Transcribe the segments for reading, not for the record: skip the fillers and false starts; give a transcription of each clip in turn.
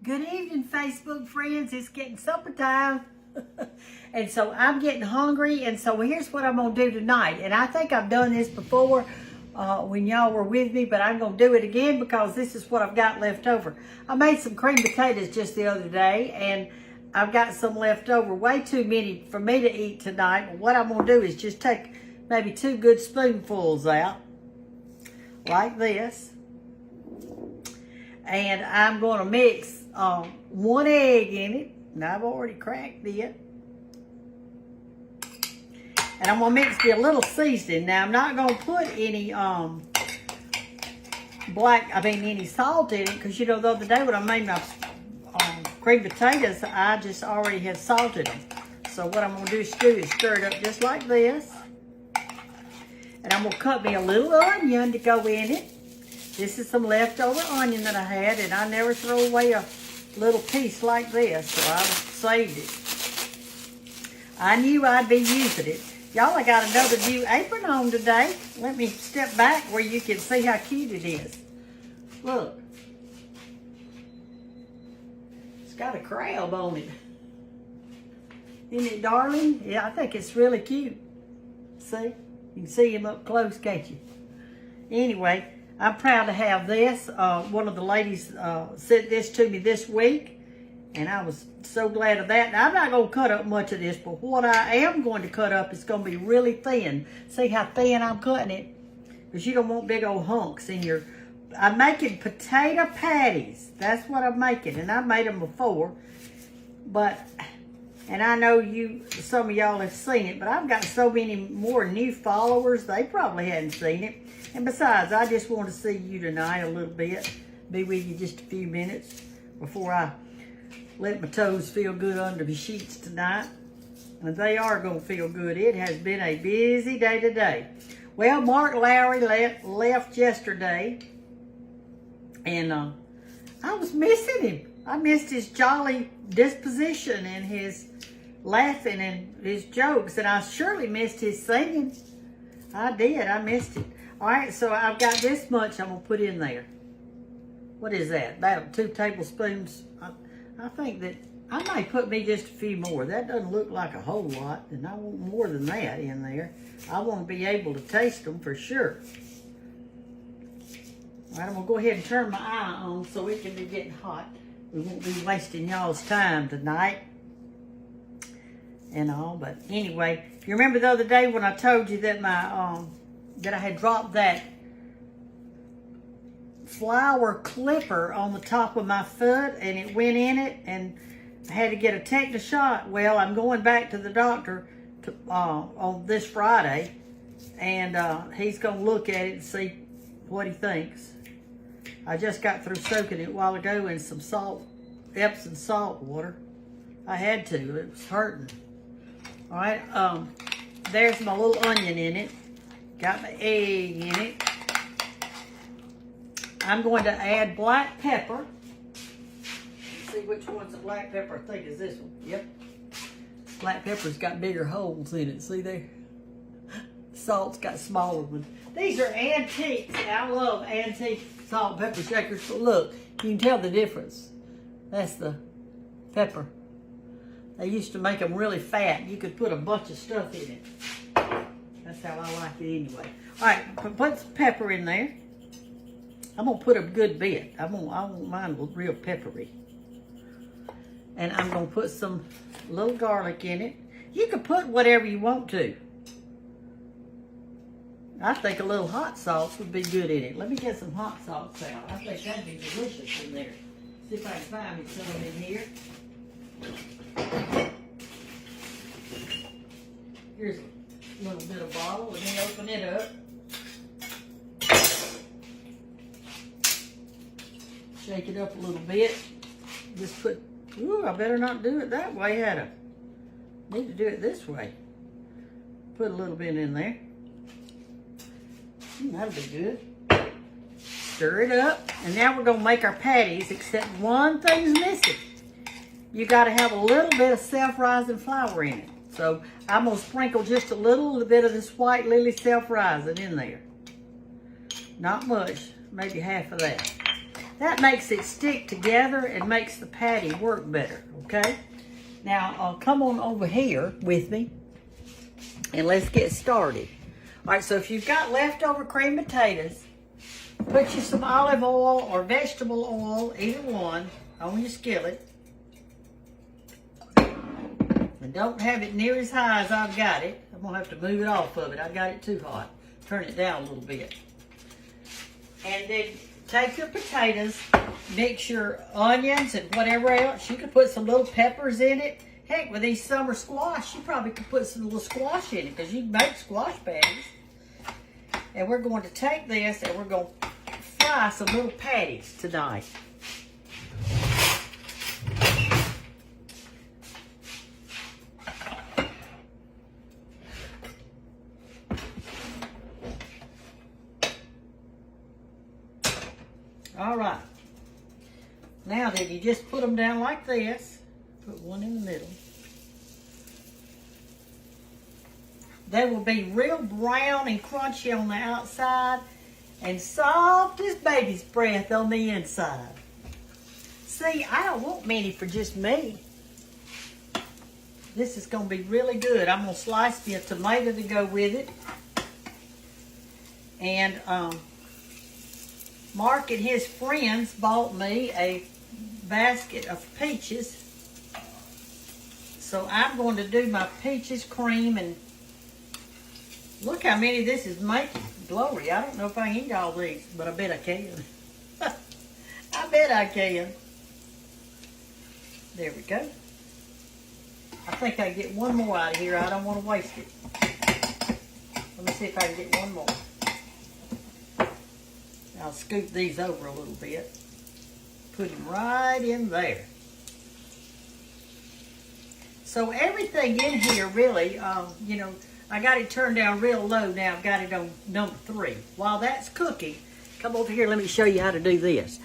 Good evening, Facebook friends. It's getting supper time. And so I'm getting hungry. And so here's what I'm going to do tonight. And I think I've done this before when y'all were with me, but I'm going to do it again because this is what I've got left over. I made some creamed potatoes just the other day, and I've got some left over. Way too many for me to eat tonight. But what I'm going to do is just take maybe 2 good spoonfuls out, like this. And I'm going to mix 1 egg in it. And I've already cracked it. And I'm going to mix it a little seasoning. Now, I'm not going to put any any salt in it. Because, you know, the other day when I made my creamed potatoes, I just already had salted them. So what I'm going to do is stir it up just like this. And I'm going to cut me a little onion to go in it. This is some leftover onion that I had, and I never throw away a little piece like this, so I saved it. I knew I'd be using it. Y'all, I got another new apron on today. Let me step back where you can see how cute it is. Look. It's got a crab on it. Isn't it darling? Yeah, I think it's really cute. See? You can see him up close, can't you? Anyway, I'm proud to have this. One of the ladies sent this to me this week, and I was so glad of that. Now, I'm not going to cut up much of this, but what I am going to cut up is going to be really thin. See how thin I'm cutting it? Because you don't want big old hunks in your... I'm making potato patties. That's what I'm making, and I've made them before. And I know some of y'all have seen it, but I've got so many more new followers, they probably hadn't seen it. And besides, I just want to see you tonight a little bit. Be with you just a few minutes before I let my toes feel good under the sheets tonight. And they are going to feel good. It has been a busy day today. Well, Mark Lowry left yesterday. And I was missing him. I missed his jolly disposition and his laughing and his jokes. And I surely missed his singing. I did. I missed it. All right, so I've got this much I'm going to put in there. What is that? About 2 tablespoons. I think that I might put me just a few more. That doesn't look like a whole lot, and I want more than that in there. I want to be able to taste them for sure. All right, I'm going to go ahead and turn my eye on so it can be getting hot. We won't be wasting y'all's time tonight and all. But anyway, you remember the other day when I told you that that I had dropped that flower clipper on the top of my foot and it went in it and I had to get a tetanus shot. Well, I'm going back to the doctor on this Friday, and he's going to look at it and see what he thinks. I just got through soaking it a while ago in some Epsom salt water. I had to. It was hurting. All right. There's my little onion in it. Got my egg in it. I'm going to add black pepper. Let's see which one's the black pepper. I think is this one. Yep. Black pepper's got bigger holes in it. See there? Salt's got smaller ones. These are antiques. I love antique salt and pepper shakers. But look, you can tell the difference. That's the pepper. They used to make them really fat. You could put a bunch of stuff in it. That's how I like it anyway. All right, put some pepper in there. I'm going to put a good bit. I want mine real peppery. And I'm going to put some little garlic in it. You can put whatever you want to. I think a little hot sauce would be good in it. Let me get some hot sauce out. I think that'd be delicious in there. See if I can find me some in here. Here's a little bit of bottle. Let me open it up. Shake it up a little bit. Just put, ooh, I better not do it that way, had I? Need to do it this way. Put a little bit in there. That'll be good. Stir it up. And now we're going to make our patties, except one thing's missing. You got to have a little bit of self-rising flour in it. So I'm going to sprinkle just a little bit of this white lily self-rising in there. Not much, maybe half of that. That makes it stick together and makes the patty work better, okay? Now, come on over here with me and let's get started. All right, so if you've got leftover cream potatoes, put you some olive oil or vegetable oil, either one, on your skillet. And don't have it near as high as I've got it. I'm gonna have to move it off of it. I got it too hot. Turn it down a little bit. And then take your potatoes, mix your onions and whatever else. You could put some little peppers in it. Heck, with these summer squash, you probably could put some little squash in it because you can make squash patties. And we're going to take this and we're going to fry some little patties tonight. All right. Now then, you just put them down like this. Put one in the middle. They will be real brown and crunchy on the outside and soft as baby's breath on the inside. See, I don't want many for just me. This is going to be really good. I'm going to slice me a tomato to go with it. And Mark and his friends bought me a basket of peaches. So I'm going to do my peaches cream, and look how many this is making. Glory, I don't know if I can eat all these, but I bet I can. I bet I can. There we go. I think I can get one more out of here. I don't want to waste it. Let me see if I can get one more. I'll scoop these over a little bit. Put them right in there. So everything in here really, you know, I got it turned down real low now. I've got it on number 3. While that's cooking, come over here, let me show you how to do this.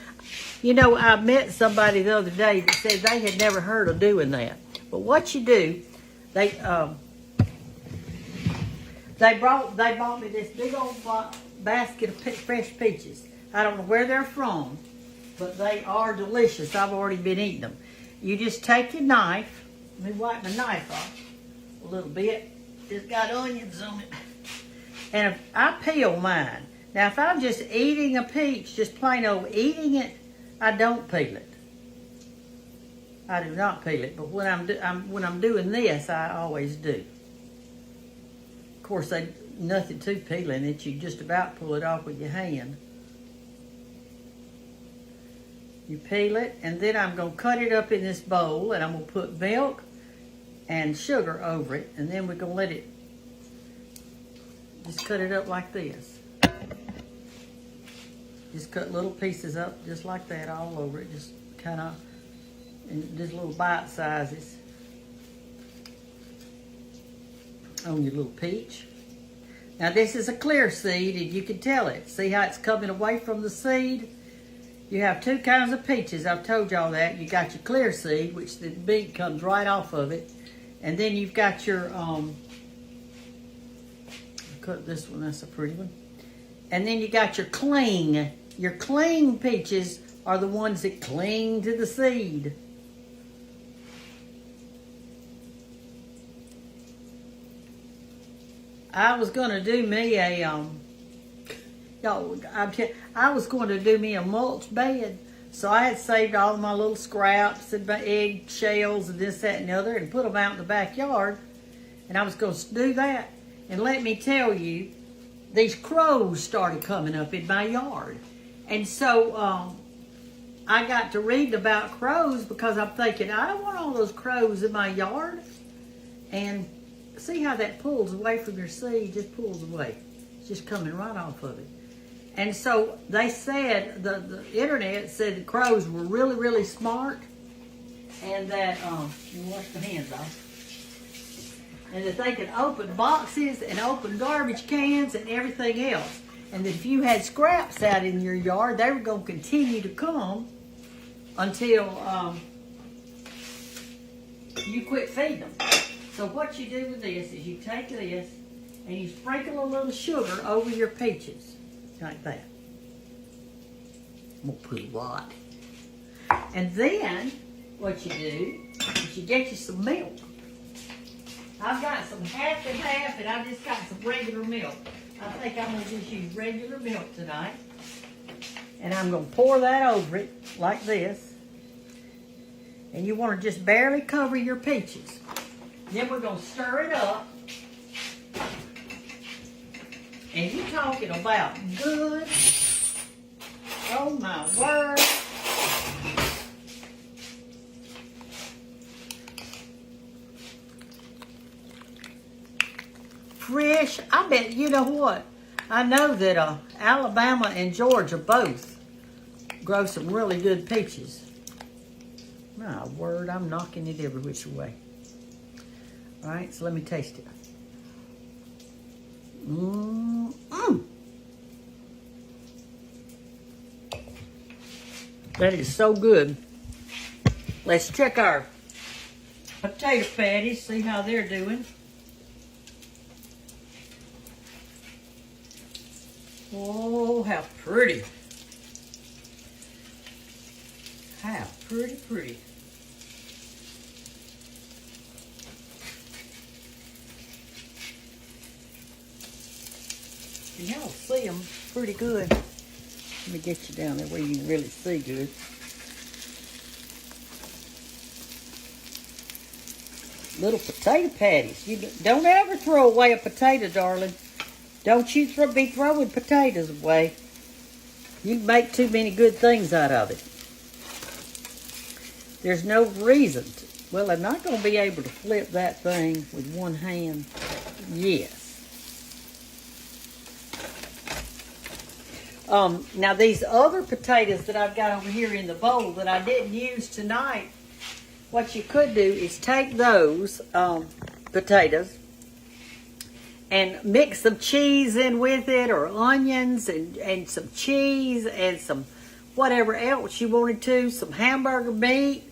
You know, I met somebody the other day that said they had never heard of doing that. But what you do, they bought me this big old basket of fresh peaches. I don't know where they're from, but they are delicious. I've already been eating them. You just take your knife. Let me wipe my knife off a little bit. It's got onions on it. And if I peel mine. Now, if I'm just eating a peach, just plain old eating it, I don't peel it. I do not peel it. But when I'm doing this, I always do. Of course, nothing to peeling it. You just about pull it off with your hand. You peel it, and then I'm going to cut it up in this bowl, and I'm going to put milk and sugar over it, and then we're going to let it, just cut it up like this. Just cut little pieces up just like that all over it, just kind of, in just little bite sizes on your little peach. Now this is a clear seed, and you can tell it. See how it's coming away from the seed? You have 2 kinds of peaches. I've told y'all that. You got your clear seed, which the beak comes right off of it. And then you've got your, cut this one, that's a pretty one. And then you got your cling. Your cling peaches are the ones that cling to the seed. I was going to do me a, I was going to do me a mulch bed. So I had saved all of my little scraps and my egg shells and this, that, and the other and put them out in the backyard. And I was going to do that. And let me tell you, these crows started coming up in my yard. And so I got to reading about crows because I'm thinking, I don't want all those crows in my yard. And see how that pulls away from your seed, just pulls away. It's just coming right off of it. And so they said, the internet said the crows were really, really smart, and that, you wash the hands off, and that they could open boxes and open garbage cans and everything else. And that if you had scraps out in your yard, they were going to continue to come until you quit feeding them. So what you do with this is you take this and you sprinkle a little sugar over your peaches. Like that. I'm gonna put a lot. And then what you do is you get you some milk. I've got some half and half, and I've just got some regular milk. I think I'm gonna just use regular milk tonight. And I'm gonna pour that over it like this. And you wanna just barely cover your peaches. Then we're gonna stir it up. And you're talking about good. Oh my word. Fresh. I bet, you know what? I know that Alabama and Georgia both grow some really good peaches. My word, I'm knocking it every which way. All right, so let me taste it. That is so good. Let's check our potato patties, see how they're doing. Oh, how pretty. How pretty. Y'all see them pretty good. Let me get you down there where you can really see good. Little potato patties. You don't ever throw away a potato, darling. Don't you be throwing potatoes away. You make too many good things out of it. There's no reason to. Well, I'm not going to be able to flip that thing with one hand. Yes. Now these other potatoes that I've got over here in the bowl that I didn't use tonight, what you could do is take those potatoes and mix some cheese in with it, or onions and some cheese and some whatever else you wanted to, some hamburger meat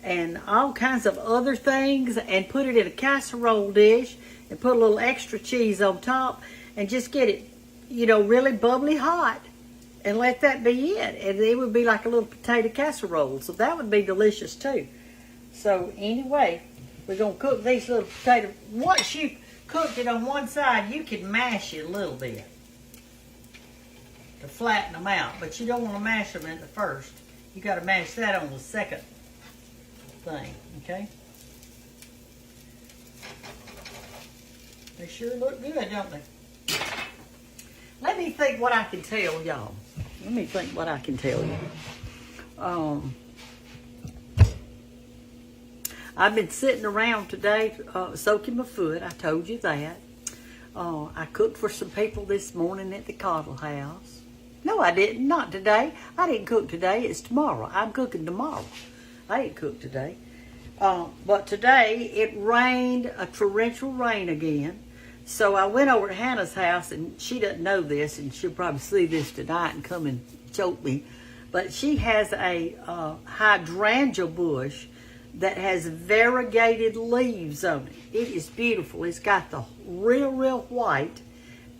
and all kinds of other things, and put it in a casserole dish and put a little extra cheese on top and just get it, really bubbly hot. And let that be it. And it would be like a little potato casserole. So that would be delicious too. So anyway, we're going to cook these little potatoes. Once you've cooked it on one side, you can mash it a little bit to flatten them out. But you don't want to mash them at the first. You got to mash that on the second thing. Okay? They sure look good, don't they? Let me think what I can tell y'all. Let me think what I can tell you. I've been sitting around today soaking my foot. I told you that. I cooked for some people this morning at the Cottle House. No, I didn't. Not today. I didn't cook today. It's tomorrow. I'm cooking tomorrow. I didn't cook today. But today it rained, a torrential rain again. So I went over to Hannah's house, and she doesn't know this, and she'll probably see this tonight and come and choke me. But she has a hydrangea bush that has variegated leaves on it. It is beautiful. It's got the real white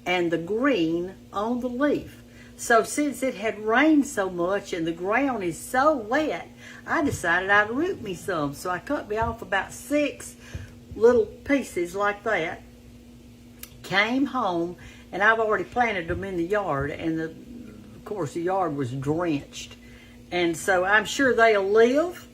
and the green on the leaf. So since it had rained so much and the ground is so wet, I decided I'd root me some. So I cut me off about 6 little pieces like that. Came home, and I've already planted them in the yard, and of course the yard was drenched, and so I'm sure they'll live,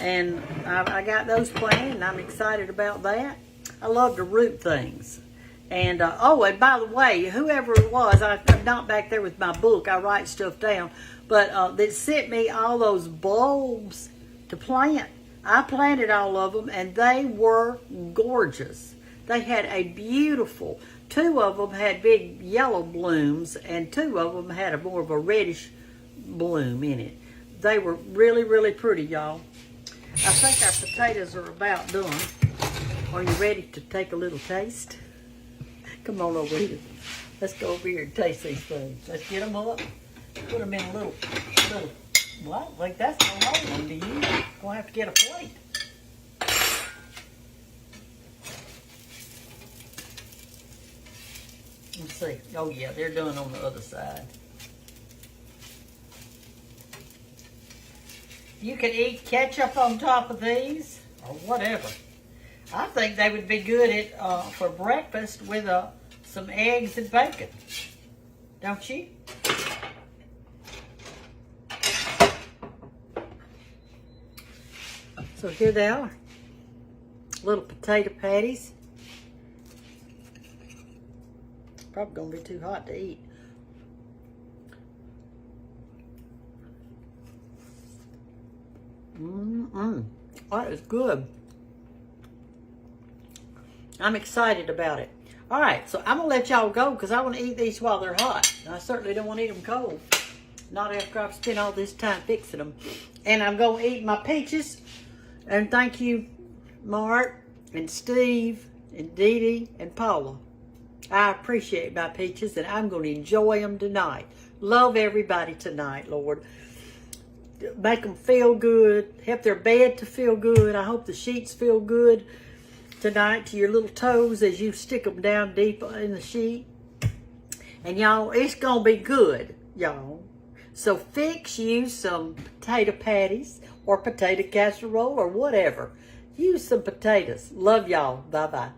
and I got those planted, and I'm excited about that. I love to root things. And and by the way, whoever it was, I'm not back there with my book, I write stuff down, but that sent me all those bulbs to plant. I planted all of them, and they were gorgeous. They had a beautiful, 2 of them had big yellow blooms, and 2 of them had more of a reddish bloom in it. They were really pretty, y'all. I think our potatoes are about done. Are you ready to take a little taste? Come on over here. Let's go over here and taste these things. Let's get them up. Put them in a little, well, I don't think that's going to hold them, do you? Going to have to get a plate. Let's see. Oh, yeah, they're done on the other side. You can eat ketchup on top of these or whatever. I think they would be good at for breakfast with some eggs and bacon. Don't you? So here they are. Little potato patties. Probably gonna be too hot to eat. That is good. I'm excited about it. All right, so I'm gonna let y'all go because I want to eat these while they're hot. I certainly don't want to eat them cold. Not after I've spent all this time fixing them. And I'm gonna eat my peaches. And thank you, Mark and Steve and Dee Dee and Paula. I appreciate my peaches, and I'm going to enjoy them tonight. Love everybody tonight, Lord. Make them feel good. Help their bed to feel good. I hope the sheets feel good tonight to your little toes as you stick them down deep in the sheet. And y'all, it's going to be good, y'all. So fix you some potato patties or potato casserole or whatever. Use some potatoes. Love y'all. Bye-bye.